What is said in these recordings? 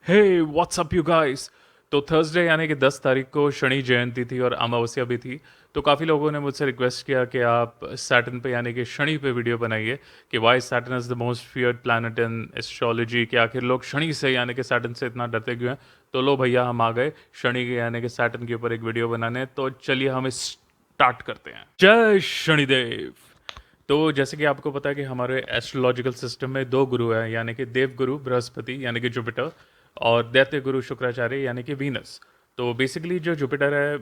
Hey what's up you guys. तो Thursday यानी कि 10 तारीख को शनि जयंती थी और अमावस्या भी थी। तो काफ़ी लोगों ने मुझसे रिक्वेस्ट किया कि आप सैटर्न पे यानी कि शनि पे वीडियो बनाइए कि why Saturn is the most feared planet in astrology, कि आखिर लोग शनि से यानी कि सैटर्न से इतना डरते क्यों हैं। तो लो भैया, हम आ गए शनि के यानी कि सैटर्न के ऊपर एक वीडियो बनाने। तो चलिए हम स्टार्ट करते हैं। जय शनिदेव। तो जैसे कि आपको पता है कि हमारे एस्ट्रोलॉजिकल सिस्टम में दो गुरु हैं, यानी कि देव गुरु बृहस्पति यानी कि जुपिटर, और दैत्य गुरु शुक्राचार्य यानी कि वीनस। तो बेसिकली जो जुपिटर है,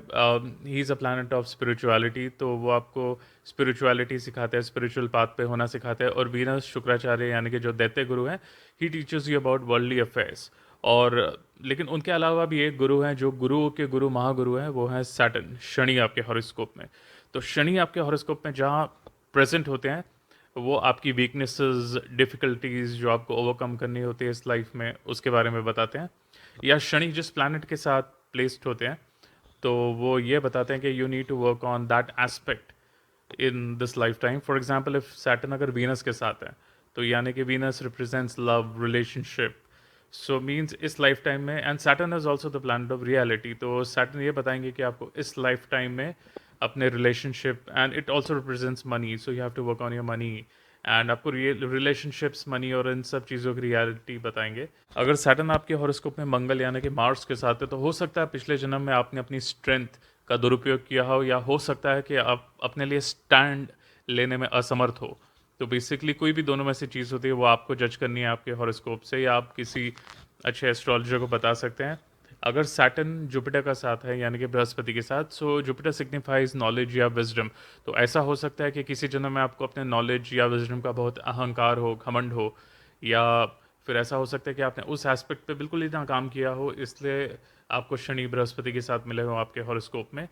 he is a planet of spirituality, तो वो आपको स्पिरिचुअलिटी सिखाते हैं, स्पिरिचुअल पाथ पे होना सिखाते हैं। और वीनस शुक्राचार्य यानी कि जो दैत्य गुरु हैं, he teachers you about worldly affairs. और लेकिन उनके अलावा भी एक गुरु हैं जो गुरुओं के गुरु महागुरु हैं, वो हैं सैटर्न, शनि आपके हॉरोस्कोप में। तो शनि आपके हॉरोस्कोप में जहाँ प्रेजेंट होते हैं, वो आपकी वीकनेसेस, डिफ़िकल्टीज़ जो आपको ओवरकम करनी होती है इस लाइफ में, उसके बारे में बताते हैं। या शनि जिस प्लैनेट के साथ प्लेस्ड होते हैं, तो वो ये बताते हैं कि you need to work on that aspect in this lifetime. For example, if Saturn अगर वीनस के साथ है, तो यानी कि Venus represents love, relationship. So means इस लाइफ टाइम में, and Saturn is also the planet of reality, तो सैटर्न ये बताएंगे कि आपको इस लाइफ टाइम में अपने relationship, and it also represents money, so you have to work on your money. And आपको रिलेशनशिप्स, मनी और इन सब चीज़ों की रियलिटी बताएंगे। अगर सैटर्न आपके हॉरोस्कोप में मंगल यानी कि मार्स के साथ है, तो हो सकता है पिछले जन्म में आपने अपनी स्ट्रेंथ का दुरुपयोग किया हो, या हो सकता है कि आप अपने लिए स्टैंड लेने में असमर्थ हो। तो बेसिकली कोई भी दोनों में से चीज़ होती है, वो आपको जज करनी है आपके हॉरोस्कोप से, या आप किसी अच्छे एस्ट्रोलॉजर को बता सकते हैं। अगर सैटर्न जुपिटर का साथ है यानी कि बृहस्पति के साथ, सो जुपिटर सिग्निफाइज नॉलेज या विजडम। तो ऐसा हो सकता है कि किसी जन्म में आपको अपने नॉलेज या विजडम का बहुत अहंकार हो, घमंड हो, या फिर ऐसा हो सकता है कि आपने उस एस्पेक्ट पे बिल्कुल ही ना काम किया हो, इसलिए आपको शनि बृहस्पति के साथ मिले हो आपके हॉरोस्कोप में।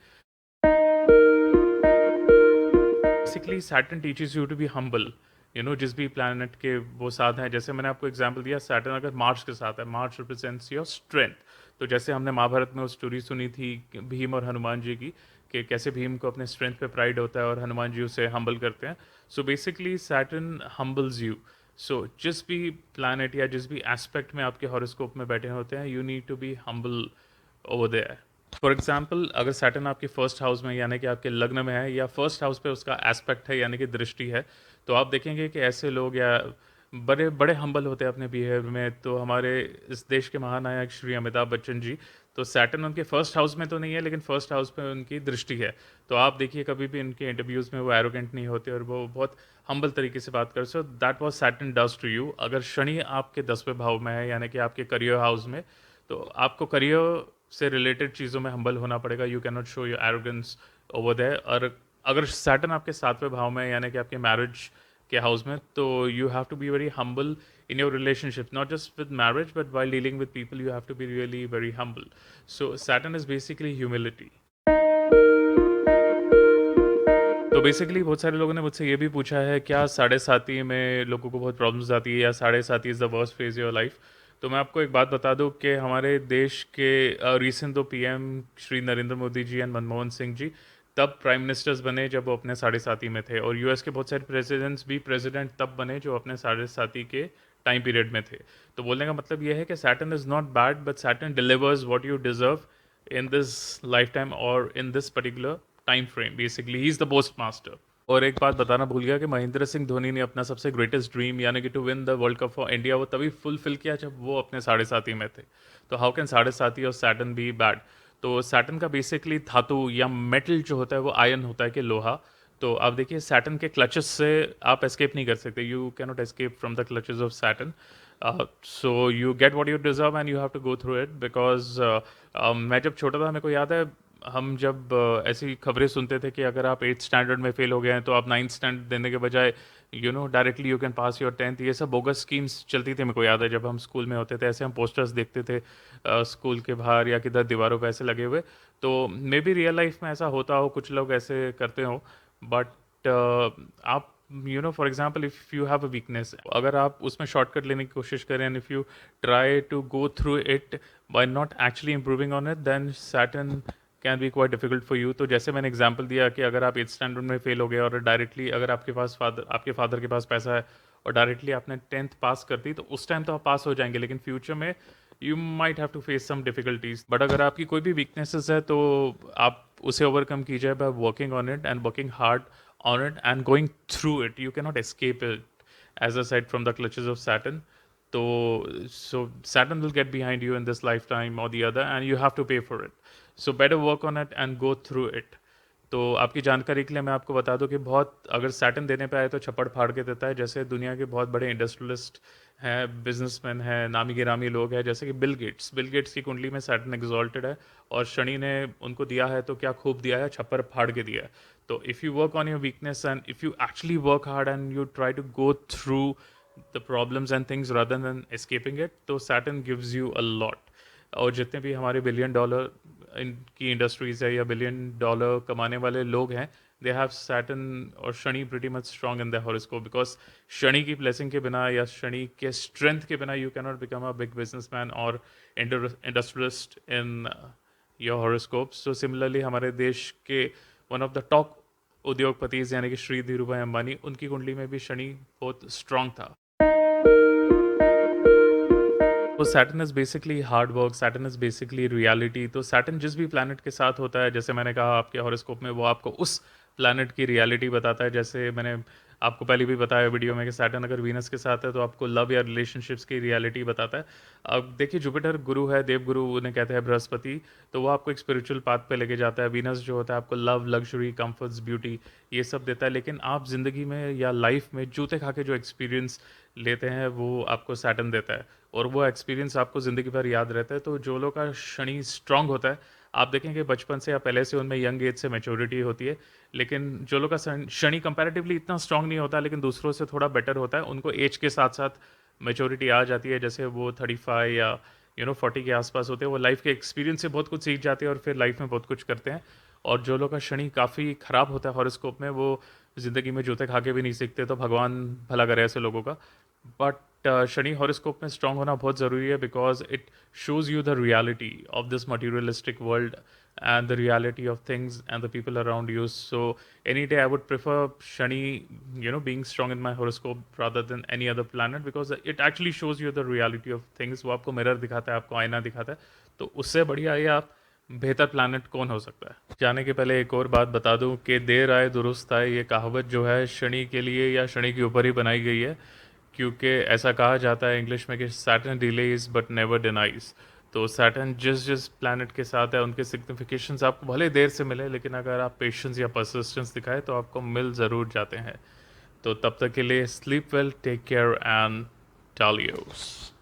Basically Saturn teaches you to be humble. जिस भी प्लैनेट के वो साथ हैं, जैसे मैंने आपको एग्जांपल दिया, सैटर्न अगर मार्स के साथ है, मार्स रिप्रेजेंट्स योर स्ट्रेंथ। तो जैसे हमने महाभारत में वो स्टोरी सुनी थी भीम और हनुमान जी की, कि कैसे भीम को अपने स्ट्रेंथ पे प्राइड होता है और हनुमान जी उसे हम्बल करते हैं। So basically Saturn humbles you. So जिस भी प्लैनेट या जिस भी एस्पेक्ट में आपके हॉरोस्कोप में बैठे होते हैं, you need to be humble over there. For example, अगर सैटर्न आपके फर्स्ट हाउस में यानी कि आपके लग्न में है, या फर्स्ट हाउस पे उसका एस्पेक्ट है यानी कि दृष्टि है, तो आप देखेंगे कि ऐसे लोग या बड़े बड़े हम्बल होते हैं अपने बिहेवियर में। तो हमारे इस देश के महानायक श्री अमिताभ बच्चन जी, तो सैटर्न उनके फर्स्ट हाउस में तो नहीं है, लेकिन फर्स्ट हाउस पे उनकी दृष्टि है। तो आप देखिए, कभी भी इनके इंटरव्यूज़ में वो एरोगेंट नहीं होते और वो बहुत हम्बल तरीके से बात करते। So that was Saturn does to you. अगर शनि आपके 10वें भाव में है यानी कि आपके करियर हाउस में, तो आपको करियर से रिलेटेड चीज़ों में हम्बल होना पड़ेगा। You can not show your arrogance over there. और अगर सैटर्न आपके 7वें भाव में यानी कि आपके मैरिज के हाउस में, तो you have to be very humble in your relationship, not just with marriage but while dealing with people, you have to be really very humble. So Saturn is basically humility. तो basically बहुत सारे लोगों ने मुझसे ये भी पूछा है, क्या साढ़े साथी में लोगों को बहुत प्रॉब्लम्स आती है, या साढ़े साथी is the worst phase your life. तो मैं आपको एक बात बता दूं कि हमारे देश के रिसेंट दो पीएम श्री नरेंद्र मोदी जी एंड मनमोहन सिंह जी तब प्राइम मिनिस्टर्स बने जब वो अपने साढ़े साथी में थे, और यूएस के बहुत सारे प्रेसिडेंट्स भी प्रेसिडेंट तब बने जो अपने साढ़े साथी के टाइम पीरियड में थे। तो बोलने का मतलब ये है कि Saturn is not bad, but Saturn delivers what you deserve in this lifetime or in this particular time frame. Basically he is the postmaster. और एक बात बताना भूल गया कि महेंद्र सिंह धोनी ने अपना सबसे ग्रेटेस्ट ड्रीम यानी कि to win the world cup for India, वो तभी फुलफिल किया जब वो अपने साढ़े साथी में थे। तो हाउ कैन साढ़े साथी और सैटर्न बी बैड। तो सैटर्न का बेसिकली धातु या मेटल जो होता है वो आयन होता है कि लोहा। तो आप देखिए, सैटर्न के क्लचेस से आप एस्केप नहीं कर सकते। You can not escape from the clutches of Saturn. So you get what you deserve and you have to go through it, because मैं जब छोटा था, मेरे को याद है, हम जब ऐसी खबरें सुनते थे कि अगर आप 8th स्टैंडर्ड में फेल हो गए हैं, तो आप 9th स्टैंडर्ड देने के बजाय directly you can pass your 10th। ये सब बोगस स्कीम्स चलती थी। मेरे को याद है जब हम स्कूल में होते थे, ऐसे हम पोस्टर्स देखते थे स्कूल के बाहर या किधर दीवारों पे ऐसे लगे हुए। तो मे बी रियल लाइफ में ऐसा होता हो, कुछ लोग ऐसे करते हो, बट आप for example, if you have a weakness, अगर आप उसमें शॉर्टकट लेने की कोशिश करें, and if you try to go through it by not actually improving on it, then Saturn can be quite difficult for you. तो जैसे मैंने एग्जांपल दिया कि अगर आप 8th स्टैंडर्ड में फेल हो गए, और डायरेक्टली अगर आपके फादर के पास पैसा है, और डायरेक्टली आपने 10th पास कर दी, तो उस टाइम तो आप पास हो जाएंगे, लेकिन फ्यूचर में you might have to face some difficulties, but अगर आपकी कोई भी वीकनेसेस है तो आप उसे ओवरकम कीजिए by working on it and working hard on it and going through it. You cannot escape it, as I said, from the clutches of Saturn. So Saturn will get behind you in this lifetime or the other, and you have to pay for it. So better work on it and go through it. तो आपकी जानकारी के लिए मैं आपको बता दूं कि बहुत अगर सैटर्न देने पे आए तो छप्पड़ फाड़ के देता है। जैसे दुनिया के बहुत बड़े इंडस्ट्रियलिस्ट हैं, बिजनेसमैन हैं, नामी गिरामी लोग हैं, जैसे कि बिल गेट्स की कुंडली में सैटर्न एग्जॉल्टेड है और शनि ने उनको दिया है तो क्या खूब दिया है, छप्पर फाड़ के दिया है। तो if you work on your weakness and if you actually work hard and you try to go through the problems and things rather than escaping it, तो Saturn gives you a lot. और जितने भी हमारे billion dollar की industries है या billion dollar कमाने वाले लोग हैं, दे हैव सैटर्न और Shani pretty much strong in the horoscope, because Shani की ब्लेसिंग के बिना या शनि के स्ट्रेंथ के बिना you cannot become a big businessman और industrialist in your horoscope. So similarly हमारे देश के वन ऑफ द टॉप उद्योगपतिज यानी कि श्री धीरूभाई अंबानी, उनकी कुंडली में भी शनि बहुत स्ट्रांग था। तो Saturn is basically hard work, Saturn is basically reality. तो सैटर्न जिस भी प्लैनेट के साथ होता है, जैसे मैंने कहा आपके हॉरोस्कोप में, वो आपको उस प्लैनेट की रियलिटी बताता है। जैसे मैंने आपको पहले भी बताया वीडियो में कि सैटर्न अगर वीनस के साथ है तो आपको लव या रिलेशनशिप्स की रियलिटी बताता है। अब देखिए, जुपिटर गुरु है, देव गुरु उन्हें कहते हैं बृहस्पति, तो वो आपको एक स्पिरिचुअल पाथ पे लेके जाता है। वीनस जो होता है आपको लव, लग्जरी, कंफर्ट्स, ब्यूटी ये सब देता है। लेकिन आप ज़िंदगी में या लाइफ में जूते खा के जो एक्सपीरियंस लेते हैं वो आपको सैटर्न देता है, और वो एक्सपीरियंस आपको ज़िंदगी भर याद रहता है। तो जो लोग का शनि स्ट्रांग होता है, आप देखेंगे बचपन से या पहले से उनमें यंग एज से मैच्योरिटी होती है। लेकिन जो लोग का शनि कंपैरेटिवली इतना स्ट्रांग नहीं होता लेकिन दूसरों से थोड़ा बेटर होता है, उनको एज के साथ साथ मैच्योरिटी आ जाती है। जैसे वो 35 या 40 के आसपास होते हैं, वो लाइफ के एक्सपीरियंस से बहुत कुछ सीख जाते हैं और फिर लाइफ में बहुत कुछ करते हैं। और जो लोग का शनि काफ़ी ख़राब होता है हॉरोस्कोप में, वो ज़िंदगी में जूते खा के भी नहीं सीखते। तो भगवान भला करे ऐसे लोगों का। बट शनि हॉरोस्कोप में स्ट्रांग होना बहुत ज़रूरी है, because it shows you the reality of this materialistic world and the reality of things and the people around you. So any day I would prefer Shani, being strong in my horoscope rather than any other planet, because it actually shows you the reality of things. वो आपको mirror दिखाता है, आपको आईना दिखाता है। तो उससे बढ़िया ये आप बेहतर प्लानट कौन हो सकता है। जाने के पहले एक और बात बता दूं कि देर आए दुरुस्त आए, ये कहावत जो है शनि के लिए या शनि के ऊपर ही बनाई गई है, क्योंकि ऐसा कहा जाता है इंग्लिश में कि Saturn delays but never denies. तो सैटर्न जिस जिस प्लैनेट के साथ है उनके सिग्निफिकेशंस आपको भले देर से मिले, लेकिन अगर आप पेशेंस या परसिस्टेंस दिखाए तो आपको मिल ज़रूर जाते हैं। तो तब तक के लिए sleep well, take care and टालियोस।